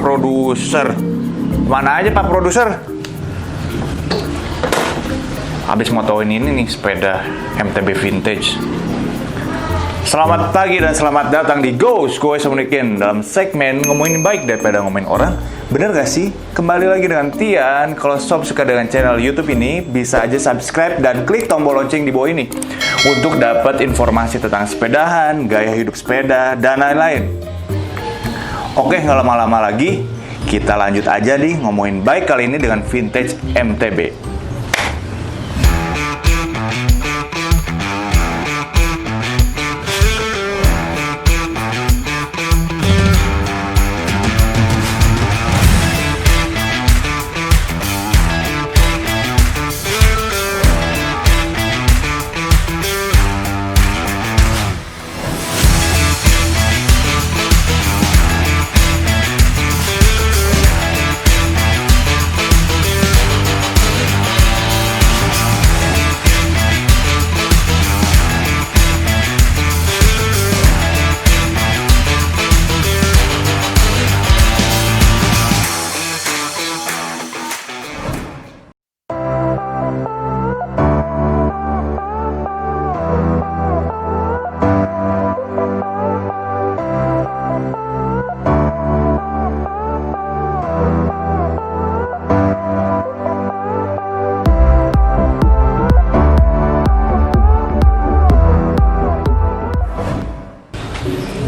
Produser. Mana aja Pak Produser? Habis motoin ini nih sepeda MTB vintage. Selamat pagi dan selamat datang di Ghost. Gue Samunikin dalam segmen ngomongin baik daripada ngomongin orang. Bener gak sih? Kembali lagi dengan Tian. Kalau sob suka dengan channel YouTube ini, bisa aja subscribe dan klik tombol lonceng di bawah ini untuk dapat informasi tentang sepedahan, gaya hidup sepeda, dan lain-lain. Oke, nggak lama-lama lagi, kita lanjut aja nih ngomongin baik kali ini dengan vintage MTB.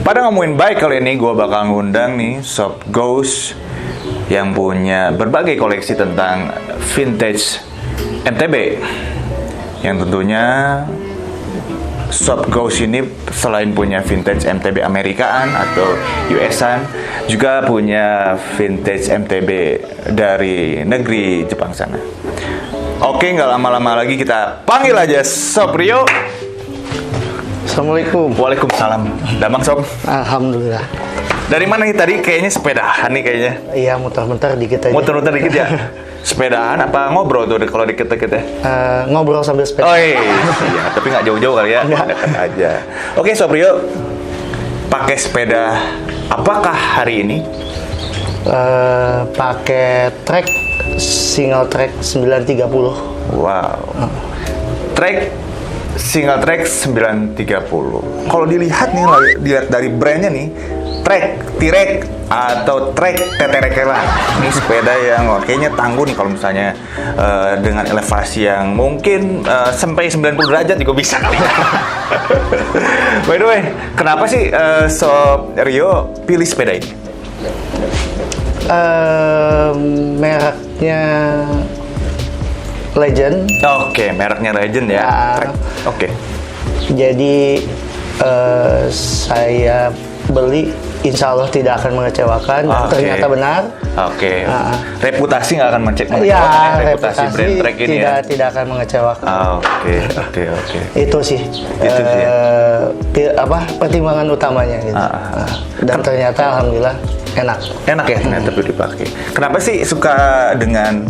Pada ngomongin baik kali ini, gue bakal ngundang nih Sob Ghost yang punya berbagai koleksi tentang vintage MTB. Yang tentunya Sob Ghost ini selain punya vintage MTB Amerikaan atau US-an, juga punya vintage MTB dari negeri Jepang sana. Oke, nggak lama-lama lagi kita panggil aja Sob Rio. Assalamualaikum. Waalaikumsalam. Damang Sob. Alhamdulillah. Dari mana nih tadi? Kayaknya sepedahan nih kayaknya. Iya, muter-muter dikit aja. Muter-muter dikit ya? Sepedahan apa ngobrol tuh kalau dikit-dikit ya? Ngobrol sambil sepeda. Oh iya, tapi nggak jauh-jauh kali ya? Dekat aja. Oke Sob Rio, pakai sepeda apakah hari ini? Pakai trek single track 930. Wow. Trek single track 930. Kalau dilihat nih, lihat dari brandnya nih, Trek, Tirek, atau Trek Teterekela. Ini sepeda yang kayaknya tangguh nih kalau misalnya dengan elevasi yang mungkin sampai 90 derajat juga bisa kali. By the way, kenapa sih Sob Rio pilih sepeda ini? Mereknya Legend. Oke, mereknya Legend ya. Trek. Oke. Jadi saya beli, insya Allah tidak akan mengecewakan. Dan ternyata benar. Oke. Reputasi nggak akan mengecewakan Ya, reputasi brand Trek ini ya. Tidak akan mengecewakan. Oke. Itu sih. Pertimbangan utamanya gitu. Dan ternyata alhamdulillah enak. Enak ya ternyata dipakai. Kenapa sih suka dengan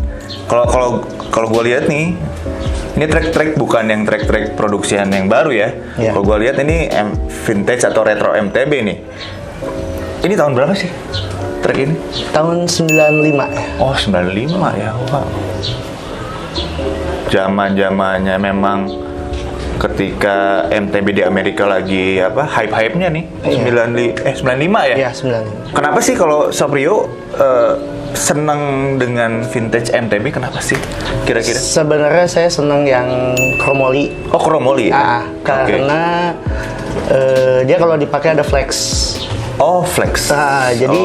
kalau gue lihat nih, ini trek bukan yang trek produksian yang baru ya. Kalau gue lihat ini vintage atau retro MTB nih. Ini tahun berapa sih trek ini? Tahun 95 ya. Oh 95 ya. Wow. Zaman-zamannya memang ketika MTB di Amerika lagi hype-hype-nya nih. 95 ya? Iya, 95. Kenapa sih kalau Sob Rio senang dengan vintage MTB, kenapa sih kira-kira? Sebenarnya saya senang yang chromoli. Oh, chromoli ya? Karena dia kalau dipakai ada flex. Oh, flex. Jadi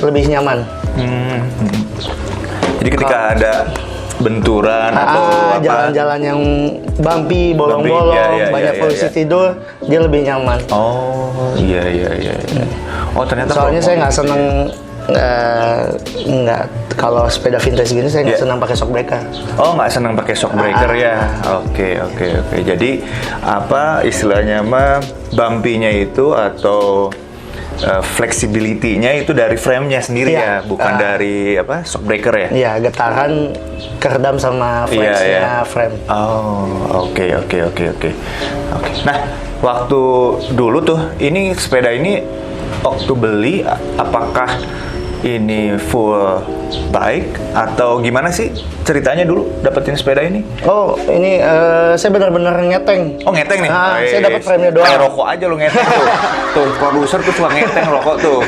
lebih nyaman. Jadi ketika ada benturan atau jalan-jalan yang bumpy, bolong-bolong, banyak polisi tidur, dia lebih nyaman. Oh, iya. Oh, ternyata soalnya saya nggak seneng nggak kalau sepeda vintage gini saya nggak senang pakai shock breaker. Oh, nggak senang pakai shock breaker ya? Oke. Jadi istilahnya bumpy-nya itu atau flexibility-nya itu dari frame-nya sendiri ya, bukan dari shock breaker ya? Iya, getaran keredam sama flex-nya frame. Oh, oke. Nah, waktu dulu tuh, ini sepeda ini waktu beli apakah ini full bike atau gimana sih ceritanya dulu dapetin sepeda ini? Oh, ini saya benar-benar ngeteng. Oh, ngeteng nih? Saya dapat frame-nya doang. Kayak rokok aja lu ngeteng tuh. Tuh, produser tuh suka ngeteng rokok tuh.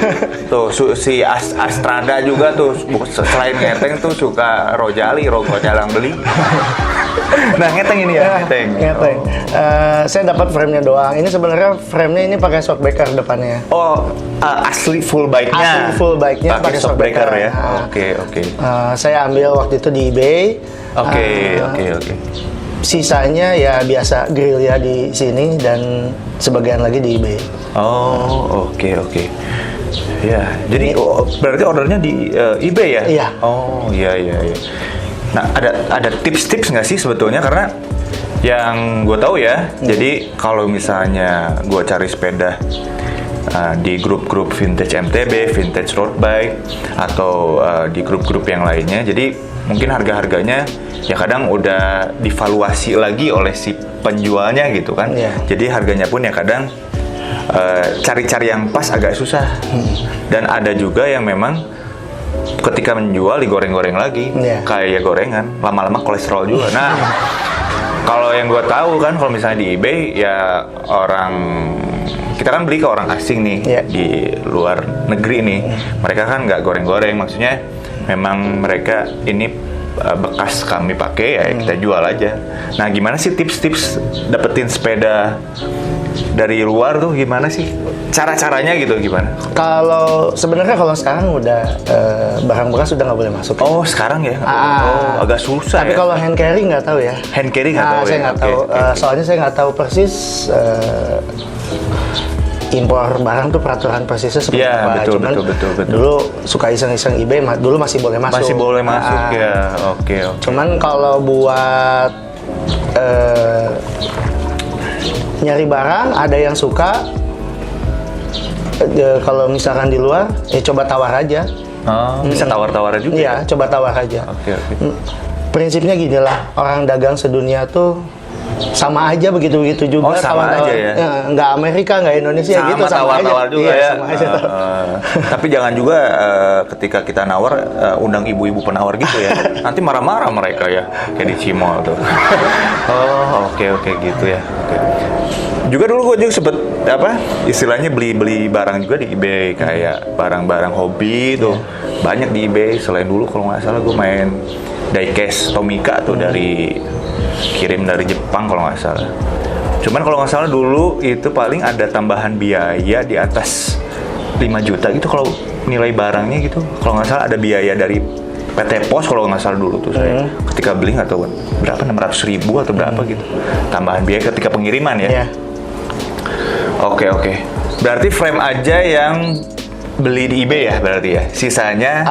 Tuh, si Astrada juga tuh, selain ngeteng tuh suka rojali yang beli. Nah, ngeteng ini ya? Ngeteng. Oh. Saya dapat frame-nya doang. Ini sebenarnya frame-nya ini pakai shockbreaker depannya. Oh, asli full bike-nya? Asli full bike-nya pakai shockbreaker ya? Nah, Oke. Saya ambil waktu itu di eBay. Oke. Sisanya ya biasa grill ya di sini dan sebagian lagi di eBay. Oh, oke. Ya, jadi berarti ordernya di eBay ya? Iya. Oh, iya. Nah, ada tips-tips nggak sih sebetulnya? Karena yang gue tahu ya, jadi kalau misalnya gue cari sepeda di grup-grup vintage MTB, vintage road bike, atau di grup-grup yang lainnya, jadi mungkin harga-harganya ya kadang udah divaluasi lagi oleh si penjualnya gitu kan. Yeah. Jadi harganya pun ya kadang cari-cari yang pas agak susah. Dan ada juga yang memang ketika menjual digoreng-goreng lagi, kayak gorengan, lama-lama kolesterol juga. Nah, kalau yang gue tahu kan, kalau misalnya di eBay ya kita kan beli ke orang asing nih di luar negeri nih, mereka kan nggak goreng-goreng, maksudnya memang mereka ini bekas kami pakai ya kita jual aja. Nah, gimana sih tips-tips dapetin sepeda dari luar tuh gimana sih? Cara-caranya gitu gimana? Kalau sekarang udah barang bekas sudah nggak boleh masuk. Oh, sekarang ya? Oh, agak susah. Tapi ya? kalau hand carry nggak tahu ya. Hand carry nggak tahu saya nggak tahu. Soalnya saya nggak tahu persis impor barang tuh peraturan persisnya seperti apa. Betul, Cuman betul. dulu suka iseng-iseng eBay, dulu masih boleh masuk. Masih boleh masuk ya. Oke. Cuman kalau buat nyari barang, ada yang suka. Kalau misalkan di luar, ya coba tawar aja. Bisa tawar-tawar juga? Iya, coba tawar aja. Oke. Prinsipnya gini lah, orang dagang sedunia tuh sama aja begitu juga. Sama aja ya? Nggak Amerika, nggak Indonesia gitu, sama tawar-tawar aja. juga ya? Sama aja. Tapi jangan juga ketika kita nawar, undang ibu-ibu penawar gitu ya. Nanti marah-marah mereka ya, kayak di Cimol tuh. Oke, gitu ya. Oke. Juga dulu gue juga sempet istilahnya beli barang juga di eBay, kayak barang-barang hobi tuh banyak di eBay. Selain dulu kalau nggak salah gue main diecast Tomica tuh kirim dari Jepang kalau nggak salah. Cuman kalau nggak salah dulu itu paling ada tambahan biaya di atas 5 juta gitu kalau nilai barangnya gitu. Kalau nggak salah ada biaya dari PT Pos kalau nggak salah dulu tuh saya ketika beli nggak tahu berapa, 600.000 atau berapa gitu tambahan biaya ketika pengiriman ya. Oke. Berarti frame aja yang beli di eBay ya berarti ya. Sisanya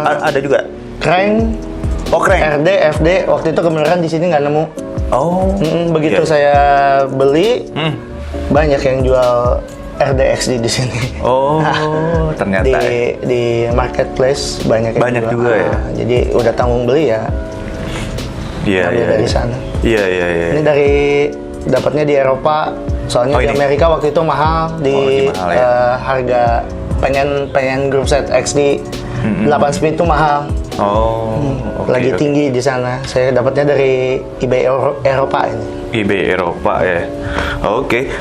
ada juga crank, RD, FD. Waktu itu kebenaran di sini nggak nemu. Begitu saya beli, banyak yang jual RDXD di sini. Ternyata di marketplace banyak yang jual. Juga ya. Jadi udah tanggung beli ya. Iya. Dari sana. Iya. Ini dapatnya di Eropa. Soalnya di Amerika waktu itu mahal mahal, ya? Harga pengen group set XD 8 speed itu mahal. Lagi tinggi di sana. Saya dapatnya dari eBay Eropa ini. eBay Eropa ya. Oke.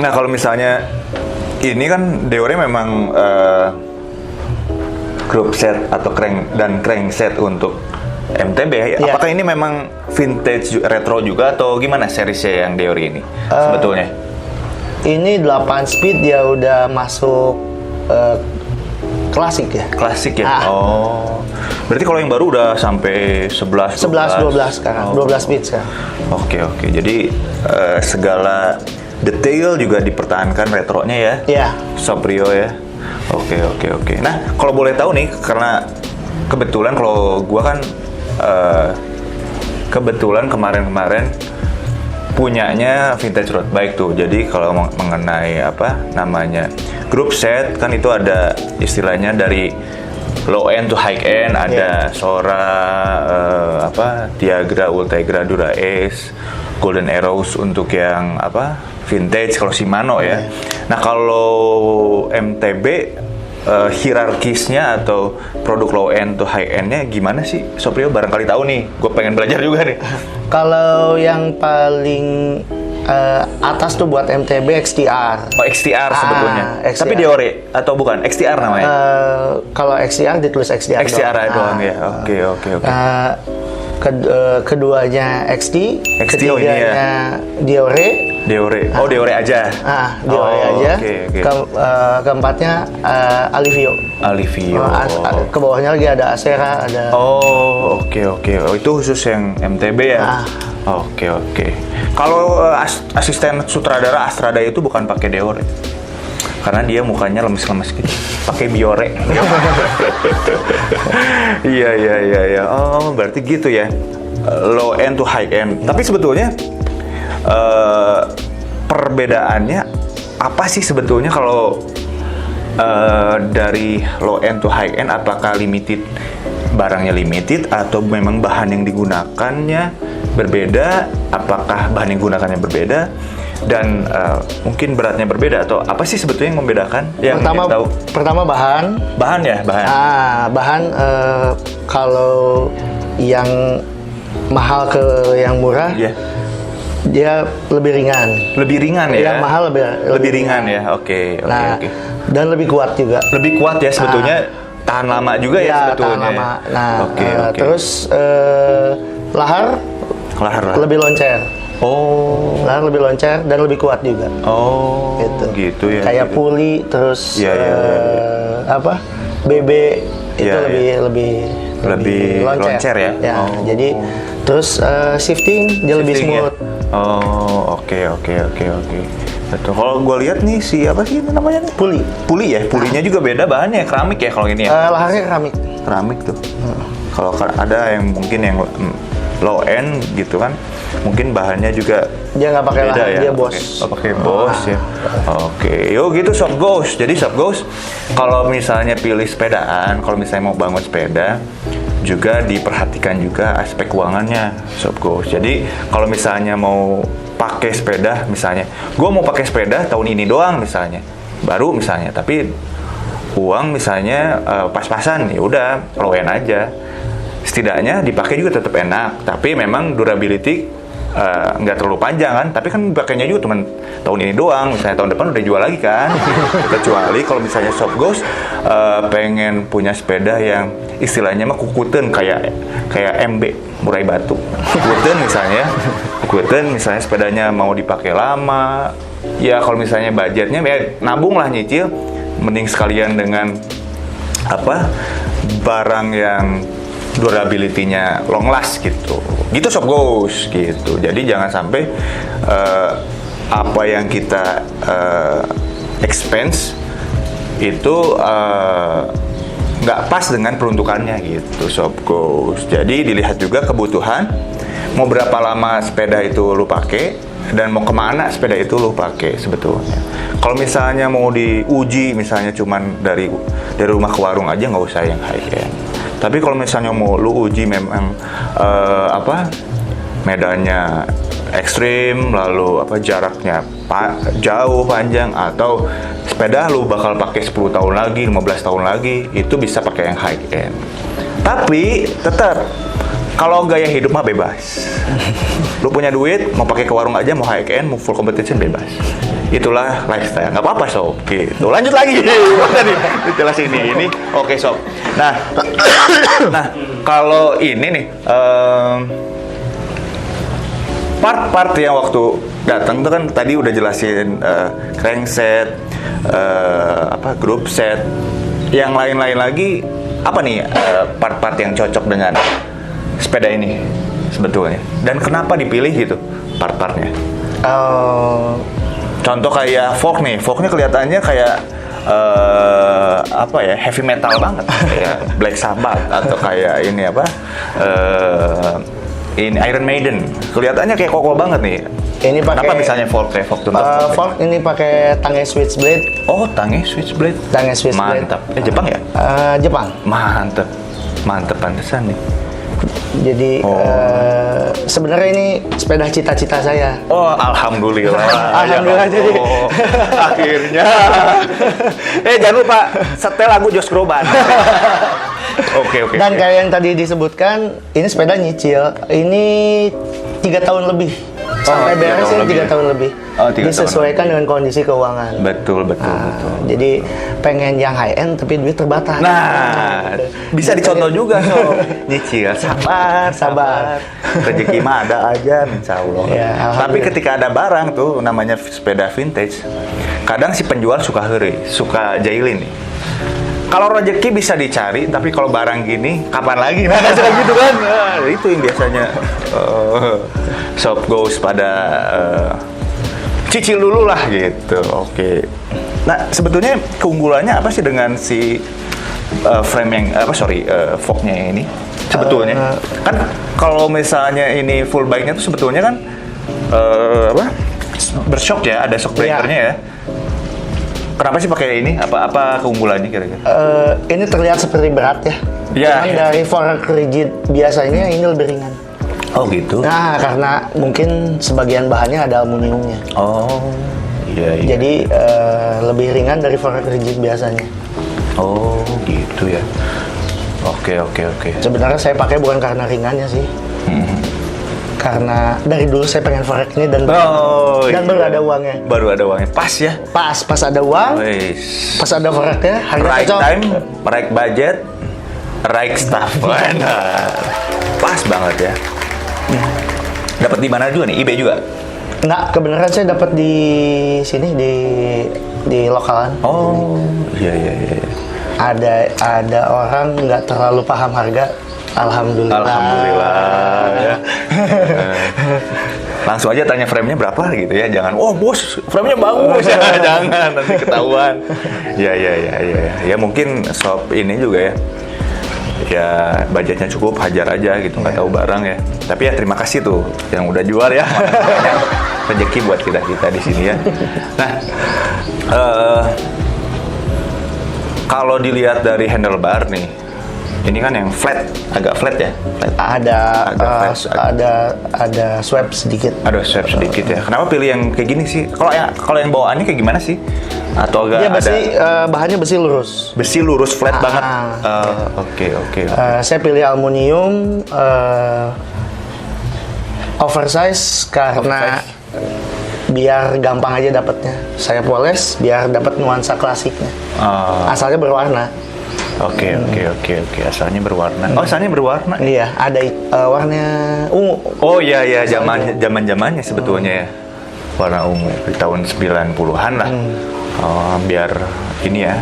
Nah, kalau misalnya ini kan Deore memang group set atau crank set untuk MTB ya. Apakah ini memang vintage retro juga atau gimana serisnya yang Deore ini sebetulnya? Ini 8 speed dia udah masuk klasik ya. Klasik ya. Berarti kalau yang baru udah sampai 11 12 sekarang. 12 speed sekarang. Oke. Jadi segala detail juga dipertahankan retronya ya. Iya. Sobrio ya. Oke. Nah, kalau boleh tahu nih, karena kebetulan kalau gua kan kebetulan kemarin punyanya vintage road bike tuh. Jadi kalau mengenai group set kan itu ada istilahnya dari low end to high end, ada Sora, Tiagra, Ultegra, Dura Ace, Golden Arrows untuk yang apa vintage, kalau Shimano ya. Nah kalau MTB hierarkisnya atau produk low end to high endnya gimana sih Sob Rio? Barangkali tahu nih, gue pengen belajar juga nih. Kalau yang paling atas tuh buat MTB XTR. Oh XTR sebetulnya. XTR. Tapi Deore atau bukan? XTR namanya? Kalau XTR ditulis XTR. XTR doang ya. Oke. Keduanya XT, oh ini ya. Deore. Oh Deore aja. Deore aja. Okay. Keempatnya Alivio. Ke bawahnya lagi ada Acera, ada. Oke. Oh, itu khusus yang MTB ya. Oke. Kalau asisten sutradara Astrada itu bukan pakai Deore. Karena dia mukanya lemes-lemes gitu. Pakai Biore. Iya. Oh, berarti gitu ya. Low end to high end. Tapi sebetulnya perbedaannya apa sih sebetulnya kalau dari low end to high end? Apakah barangnya limited atau memang bahan yang digunakannya berbeda? Apakah bahan yang digunakannya berbeda? Dan mungkin beratnya berbeda atau apa sih sebetulnya yang membedakan? Pertama bahan. Bahan kalau yang mahal ke yang murah, dia lebih ringan. Lebih ringan ya? Yang mahal lebih ringan ya. Oke. Dan lebih kuat juga. Lebih kuat ya sebetulnya. Tahan lama juga ya sebetulnya. Tahan lama. Oke. Terus lahar lebih loncer. Lahar lebih loncer dan lebih kuat juga. Gitu ya. Kayak gitu. puli, terus BB itu lebih loncer ya. Jadi terus shifting dia lebih smooth. Oke. Betul. Kalau gue lihat nih siapa sih namanya nih? Puli ya. Pulinya juga beda bahannya, keramik ya kalau ini ya. Laharnya Keramik tuh. Kalau ada yang mungkin yang low end gitu kan, mungkin bahannya juga dia nggak pakai lahar, ya? Dia bos. Pakai bos ya. Oke. Gitu Sob Ghost. Jadi Sob Ghost, kalau misalnya pilih sepedaan, kalau misalnya mau bangun sepeda, juga diperhatikan juga aspek keuangannya Sob Ghost. Jadi kalau misalnya mau pakai sepeda, misalnya gue mau pakai sepeda tahun ini doang misalnya, baru misalnya, tapi uang misalnya pas-pasan, ya udah low end aja. Setidaknya dipakai juga tetap enak, tapi memang durability nggak terlalu panjang kan, tapi kan pakainya juga cuma tahun ini doang, misalnya tahun depan udah jual lagi kan. Kecuali kalau misalnya Sob Ghost pengen punya sepeda yang istilahnya mah kukuten, kayak MB Murai Batu, kukuten misalnya sepedanya mau dipakai lama, ya kalau misalnya budgetnya ya nabung lah, nyicil, mending sekalian dengan barang yang durability-nya long last gitu Sob Ghost gitu. Jadi jangan sampai apa yang kita expense itu nggak pas dengan peruntukannya gitu Sob Ghost. Jadi dilihat juga kebutuhan, mau berapa lama sepeda itu lu pakai dan mau kemana sepeda itu lu pakai sebetulnya. Kalau misalnya mau diuji misalnya cuman dari rumah ke warung aja, nggak usah yang high end. Tapi kalau misalnya mau lu uji memang medannya ekstrim, lalu jaraknya jauh panjang, atau sepeda lu bakal pakai 10 tahun lagi, 15 tahun lagi, itu bisa pakai yang high end. Tapi tetap kalau gaya hidup mah bebas. Lu punya duit, mau pakai ke warung aja, mau high end, mau full competition, bebas. Itulah lifestyle, nggak apa-apa Sob. Gitu. Lanjut lagi. Tadi jelas ini. Oke Sob. Nah, kalau ini nih part-part yang waktu datang tuh kan tadi udah jelasin crankset, group set, yang lain-lain lagi apa nih part-part yang cocok dengan sepeda ini sebetulnya, dan kenapa dipilih gitu part-partnya? Contoh kayak forknya kelihatannya kayak heavy metal banget, kayak Black Sabbath, atau kayak ini ini Iron Maiden, kelihatannya kayak kokoh banget nih. Ini pakai. Kenapa misalnya fork fork ini pakai tangga switchblade. Oh, tangga switchblade. Mantap. Jepang ya? Jepang. Mantap pantesan nih. Jadi sebenarnya ini sepeda cita-cita saya. Oh, alhamdulillah. Alhamdulillah, Ya, jadi. oh, akhirnya. Jangan lupa setel lagu Josh Groban. Oke. Dan kayak yang tadi disebutkan, ini sepeda nyicil. Ini 3 tahun lebih. Sampai 3 beres tahun ini 3 tahun lebih. Oh, 3 tahun Disesuaikan dengan kondisi keuangan. Betul. Jadi pengen yang high end tapi duit terbatas. Nah, bisa dicontoh juga so. Nyicil, sabar. Rezeki mah ada aja, insya Allah. Ya, Tapi ketika ada barang tuh namanya sepeda vintage, kadang si penjual suka heri, suka jahilin nih. Kalau rezeki bisa dicari, tapi kalau barang gini, kapan lagi? Nah, suka gitu kan? Nah, itu yang biasanya shop goes pada cicil dulu lah gitu. Oke. Nah, sebetulnya keunggulannya apa sih dengan si frame yang forknya yang ini? Sebetulnya kan kalau misalnya ini full bike-nya tuh sebetulnya kan bershock ya, ada shock breaker-nya ya. Kenapa sih pakai ini? Apa keunggulannya kira-kira? Ini terlihat seperti berat ya. Ya. Cuman dari fork rigid biasanya ini lebih ringan. Oh gitu. Nah, karena mungkin sebagian bahannya ada aluminiumnya. Oh, iya. Jadi lebih ringan dari fork rigid biasanya. Oh, gitu ya. Oke. Sebenarnya saya pakai bukan karena ringannya sih. Karena dari dulu saya pengen fork ini dan baru ada uangnya. Baru ada uangnya. Pas ya. Pas ada uang. Weiss. Pas ada forknya, harga Right cocok. time, right budget, right stuff. Benar. Pas banget ya. Dapat di mana juga nih? eBay juga? Enggak, kebenaran saya dapat di sini di lokalan. Oh, iya. Ada orang nggak terlalu paham harga. Alhamdulillah ya. Langsung aja tanya frame-nya berapa gitu ya. Jangan, oh bos, frame-nya bagus ya. Jangan, nanti ketahuan. Ya. Ya mungkin shop ini juga ya. Ya budgetnya cukup, hajar aja gitu, nggak tahu barang ya. Tapi ya terima kasih tuh yang udah jual ya. Rezeki buat kita di sini ya. Nah, kalau dilihat dari handlebar nih, ini kan yang flat, agak flat ya. Flat. Ada swipe sedikit. Ada swipe sedikit ya. Kenapa pilih yang kayak gini sih? Kalau yang bawaannya kayak gimana sih? Atau agak Bahannya besi lurus. Besi lurus flat banget. Oke. Saya pilih aluminium oversize karena biar gampang aja dapatnya. Saya poles biar dapat nuansa klasiknya. Asalnya berwarna. Oke. Asalnya berwarna. Oh, asalnya berwarna. Iya, ada warna ungu. Oh iya, zaman-zamannya sebetulnya ya. Warna ungu di tahun 90-an lah. Biar ini ya,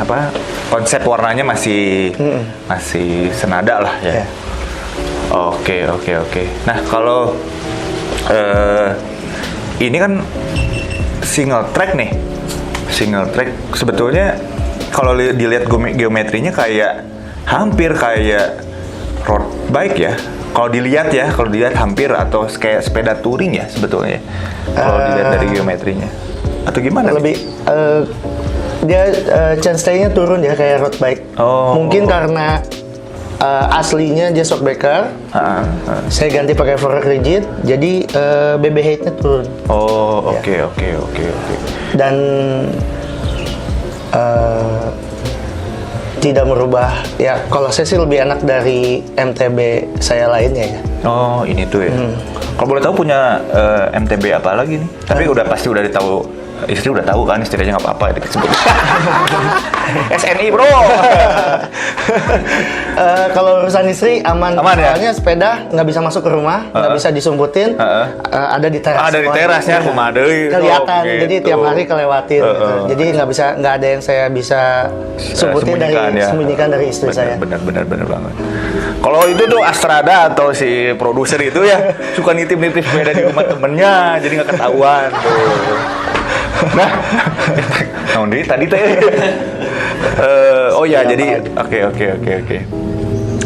konsep warnanya masih senada lah ya. Oke. Nah, kalau ini kan single track nih. Single track sebetulnya kalau dilihat geometrinya hampir kayak road bike ya. Kalau dilihat hampir atau kayak sepeda touring ya sebetulnya. Kalau dilihat dari geometrinya. Atau gimana? Lebih dia chainstay-nya turun ya kayak road bike. Mungkin karena aslinya dia shockbreaker. Saya ganti pakai fork rigid, jadi BB height-nya turun. Oh, oke. Dan tidak merubah ya. Kalau saya sih lebih enak dari MTB saya lainnya ya. Oh, ini tuh ya. Kalau boleh tahu punya MTB apa lagi nih? Tapi pasti udah tahu. Istri udah tahu kan, istilahnya nggak apa-apa ya disebut. SNI bro. Kalau urusan istri aman ya? Soalnya sepeda nggak bisa masuk ke rumah, nggak bisa disumputin. Ada di teras. Ada di terasnya, rumah deui. Kelihatan, gitu. Jadi tiap hari kelewatin. Gitu. Jadi nggak ada yang saya bisa sembunyikan dari istri saya. Benar banget. Kalau itu tuh Astrada atau si produser itu ya suka nitip-nitip sepeda di rumah temennya, jadi nggak ketahuan tuh. Nah, tadi teh. Jadi oke.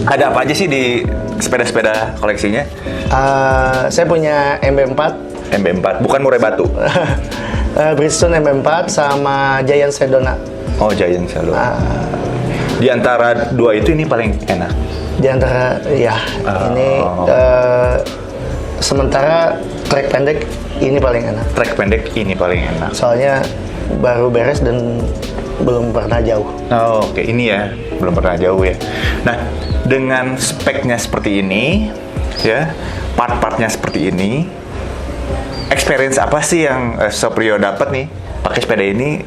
Ada apa aja sih di sepeda-sepeda koleksinya? Saya punya MB4. MB4, bukan murai batu. Bridgestone MB4 sama Giant Sedona. Oh, Giant Sedona. Di antara dua itu ini paling enak. Di antara ini sementara trek pendek ini paling enak. Trek pendek ini paling enak. Soalnya baru beres dan belum pernah jauh. Oh, oke. Ini ya, belum pernah jauh ya. Nah, dengan speknya seperti ini, ya, part-partnya seperti ini, experience apa sih yang Soprio dapat nih pakai sepeda ini?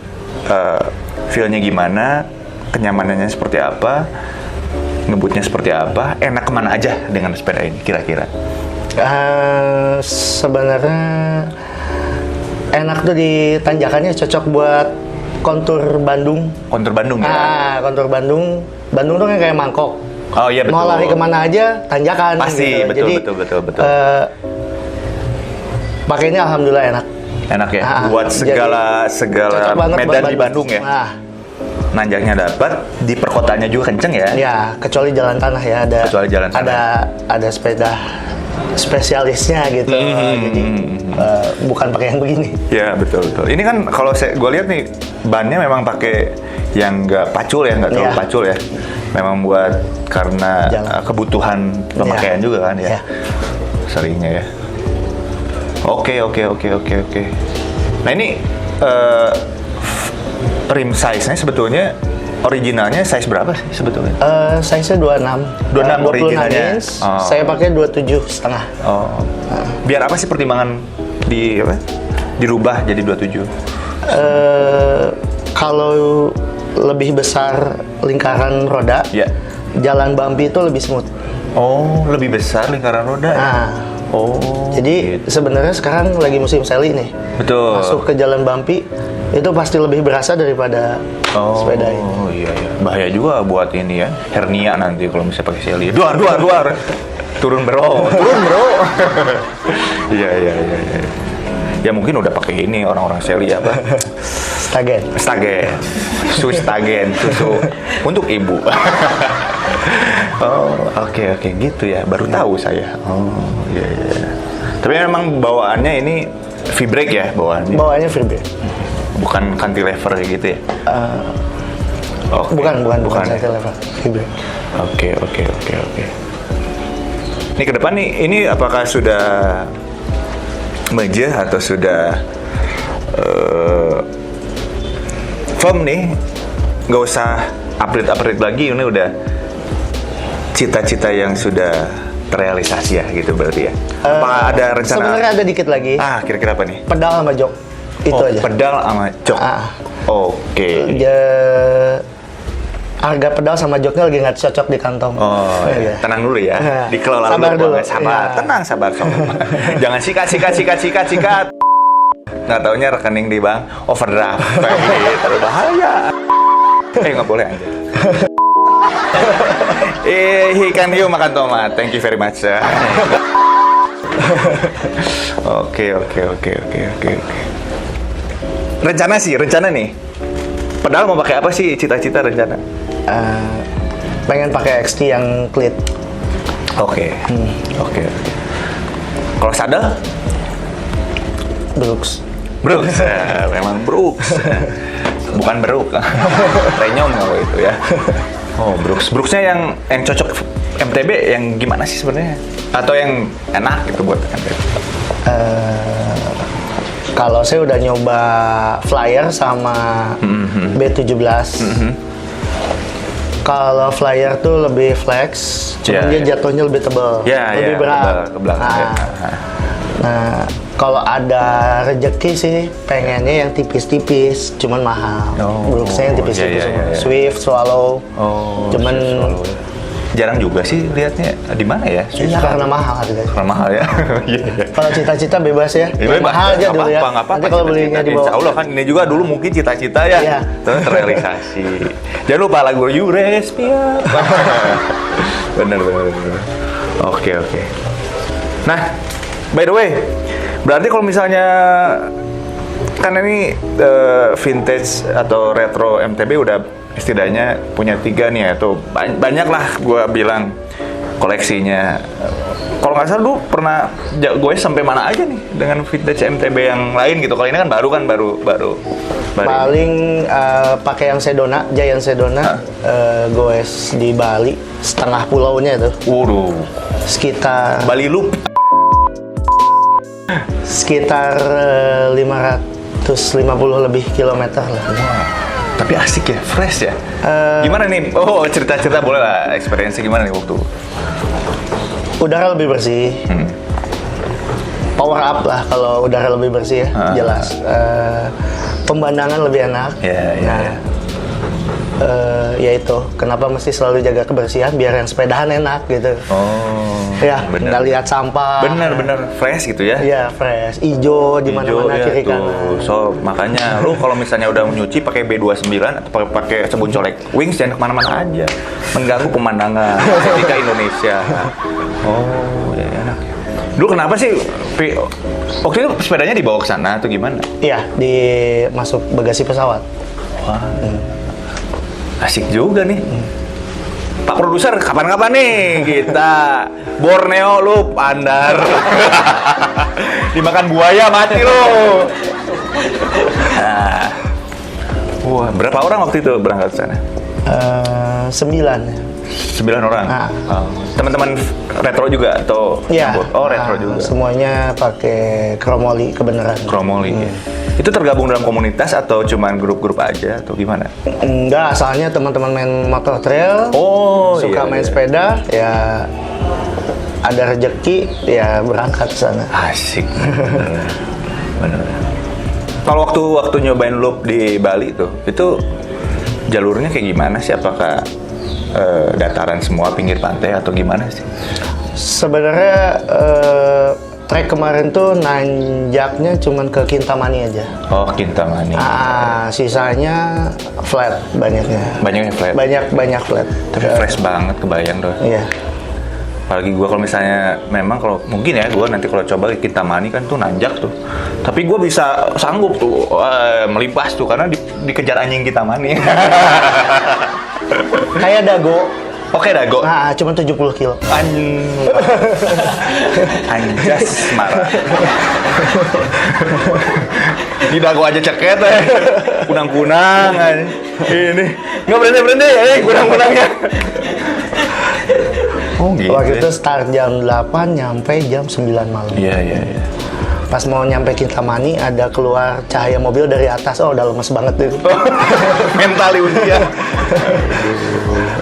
Feel-nya gimana? Kenyamanannya seperti apa? Ngebutnya seperti apa? Enak kemana aja dengan sepeda ini kira-kira? Sebenarnya enak tuh di tanjakannya, cocok buat kontur Bandung. Kontur Bandung ya? Kontur Bandung. Bandung tuh kan kayak mangkok. Oh iya betul. Mau lari kemana aja, tanjakan. Pasti, gitu. betul, Jadi, betul. Pakainya alhamdulillah enak. Enak ya? Buat segala medan di Bandung ya? Nanjaknya dapat, di perkotaannya juga kenceng ya? Ya, kecuali jalan tanah ya. Ada sepeda spesialisnya gitu. Jadi bukan pakai yang begini. Ya betul. Ini kan kalau gue lihat nih bannya memang pakai yang nggak pacul ya, nggak terlalu pacul ya. Memang buat karena kebutuhan pemakaian juga kan ya. Seringnya ya. Oke. Nah ini rim size-nya sebetulnya originalnya size berapa sih sebetulnya? Size-nya 26. 26 originalnya. Inch. Saya pakai 27,5. Oh. Biar apa sih pertimbangan dirubah jadi 27? Kalau lebih besar lingkaran roda, jalan bumpy itu lebih smooth. Oh, lebih besar lingkaran roda. Jadi sebenarnya sekarang lagi musim seli nih. Betul. Masuk ke jalan bumpy itu pasti lebih berasa daripada sepeda ini. Oh iya. Bahaya juga buat ini ya, hernia nanti kalau misalnya pakai seli. Duar. Turun bro. Iya. Ya mungkin udah pakai ini orang-orang seli apa? Stagen. Susu untuk ibu. Oke, gitu ya. Baru tahu saya. Iya. Tapi memang bawaannya ini V-brake ya bawaannya? Bawaannya V-brake. Bukan cantilever gitu ya? Bukan cantilever. V-brake. Oke. Ini ke depan nih, ini apakah sudah merge atau sudah firm nih? Nggak usah upgrade lagi, ini udah cita-cita yang sudah terrealisasi ya gitu berarti ya? Apa ada rencana? Sebenarnya ada dikit lagi. Kira-kira apa nih? Pedal sama jok. Itu aja. Pedal sama jok. Oke. Harga pedal sama joknya lagi nggak cocok di kantong. Tenang dulu ya. Dikelola dulu. Sabar. Tenang, sabar. Jangan sikat. Nggak taunya rekening di bank overdraft. Terlalu bahaya. Nggak boleh aja. Ikan hiu makan tomat. Thank you very much. Oke. Rencana nih. Padahal mau pakai apa sih cita-cita rencana? Pengen pakai XT yang cleat. Oke. Kalau sadel? Brooks. Memang Brooks. Bukan Beruk. Renyom kalau itu ya. Brooksnya yang cocok MTB yang gimana sih sebenarnya? Atau yang enak gitu buat MTB? Kalau saya udah nyoba Flyer sama B17. Kalau Flyer tuh lebih flex, cuma dia jatuhnya lebih tebal, lebih berat. Ke belakang. Nah, kalau ada rezeki sih pengennya yang tipis-tipis, cuman mahal. Brooksnya yang tipis-tipis, Swift, Swallow. Cuman jarang juga sih lihatnya di mana ya? Iya, karena mahal harganya. Karena mahal ya. Kalau cita-cita bebas ya. Mahal aja dulu ya. Nanti kalau belinya di bawah. Insya Allah kan ini juga dulu mungkin cita-cita ya. Terus terrealisasi. Jangan lupa lagu You Respire. Bener. Oke. Nah, by the way, berarti kalau misalnya kan ini vintage atau retro MTB udah setidaknya punya 3 nih ya, tuh banyak lah gue bilang koleksinya. Kalau nggak salah lu pernah gue sampai mana aja nih dengan vintage MTB yang lain gitu. Kalau ini kan baru. Paling pakai yang Sedona, Giant Sedona, goes di Bali, setengah pulaunya itu. Waduh. Sekitar Bali Loop. Sekitar 550 lebih kilometer lah. Wah, tapi asik ya, fresh ya. Gimana nih? Oh, cerita-cerita boleh lah. Experience gimana nih waktu? Udara lebih bersih. Power up lah kalau udara lebih bersih ya, jelas. Pemandangan lebih enak. Ya itu, kenapa mesti selalu jaga kebersihan biar yang sepedahan enak gitu. Oh. Ya, nggak lihat sampah. Bener fresh gitu ya. Iya, fresh. Ijo di mana-mana ya, kiri kanan. So, makanya lu kalau misalnya udah nyuci pakai B29 atau pakai sabun colek Wings jangan kemana-mana aja. Mengganggu pemandangan ketika Indonesia. Oh, ya enak. Dulu kenapa sih waktu itu sepedanya dibawa ke sana atau gimana? Iya, masuk bagasi pesawat. Wah. Asik juga nih. Pak produser, kapan-kapan nih kita Borneo Loop Andar. Dimakan buaya mati lo. Nah. Wah, berapa orang waktu itu berangkat ke sana? 9. 9 orang. Teman-teman retro juga atau? Iya. Oh, retro juga. Semuanya pakai Chromoli kebenaran. Chromoli. Itu tergabung dalam komunitas atau cuman grup-grup aja atau gimana? Enggak, asalnya teman-teman main motor trail. Suka main sepeda, ya ada rezeki ya berangkat ke sana. Asik. Bener. Kalau waktu nyobain loop di Bali itu jalurnya kayak gimana sih? Apakah dataran semua pinggir pantai atau gimana sih? Sebenarnya trek kemarin tuh nanjaknya cuman ke Kintamani aja. Oh, Kintamani. Sisanya flat banyaknya. Banyaknya flat. Banyak flat. Tapi fresh banget, kebayang tuh. Iya. Apalagi gue kalau misalnya memang kalau mungkin ya gue nanti kalau coba ke Kintamani kan tuh nanjak tuh. Tapi gue bisa sanggup tuh melipas tuh karena dikejar anjing Kintamani. Kayak dago. Oke, dago. Cuma 70 kilo. Anjas marah. Di dago aja ceket kunang-kunang ini. Nggak berhenti kunang-kunangnya. Oh gitu. Waktu itu start jam 8 nyampe jam 9 malam. Iya. Pas mau nyampe Kintamani ada keluar cahaya mobil dari atas. Oh, udah lemes banget tuh. Mental ujian.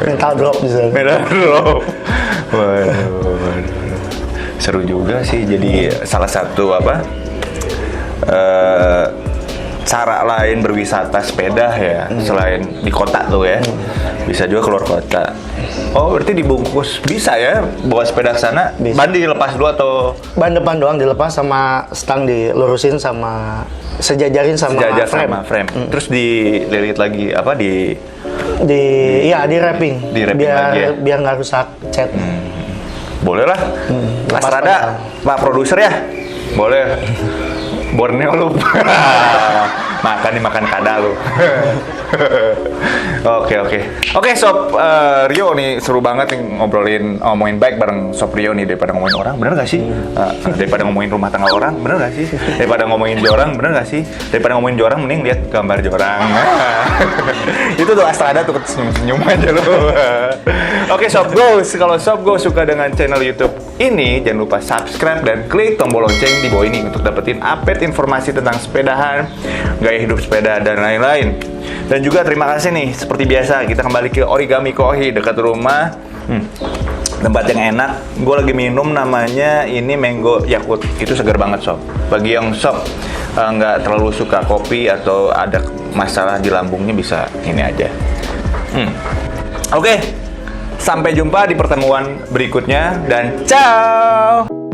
Mental drop di sana. Mental drop. Waduh. Seru juga sih. Jadi salah satu cara lain berwisata sepeda ya, selain di kota tuh ya. Bisa juga keluar kota. Oh, berarti dibungkus bisa ya bawa sepeda ke sana? Ban dilepas dulu atau? Ban depan doang dilepas sama stang dilurusin sama sejajarin sama frame. Terus dililit lagi di wrapping. Di wrapping lagi ya? Biar nggak rusak cat. Boleh lah. Mas Rada, Pak produser ya? Boleh. Borneo lu. makan kada lu. Oke, Sob Rio nih seru banget nih ngomongin bike bareng Sob Rio nih daripada ngomongin orang, bener gak sih? Daripada ngomongin rumah tangga orang, bener gak sih? Daripada ngomongin jorang, bener gak sih? Daripada ngomongin jorang, mending lihat gambar jorang. Itu tuh Astrada tuh senyum-senyum aja lu. Oke, Sob Go, kalau Sob Go suka dengan channel YouTube ini, jangan lupa subscribe dan klik tombol lonceng di bawah ini untuk dapetin update informasi tentang sepedahan, gaya hidup sepeda, dan lain-lain. Dan juga terima kasih nih, seperti biasa kita kembali ke Origami Kohi dekat rumah. Tempat yang enak. Gue lagi minum namanya ini Mango Yakult. Itu segar banget, Sob. Bagi yang Sob nggak terlalu suka kopi atau ada masalah di lambungnya, bisa ini aja. Oke, sampai jumpa di pertemuan berikutnya dan ciao.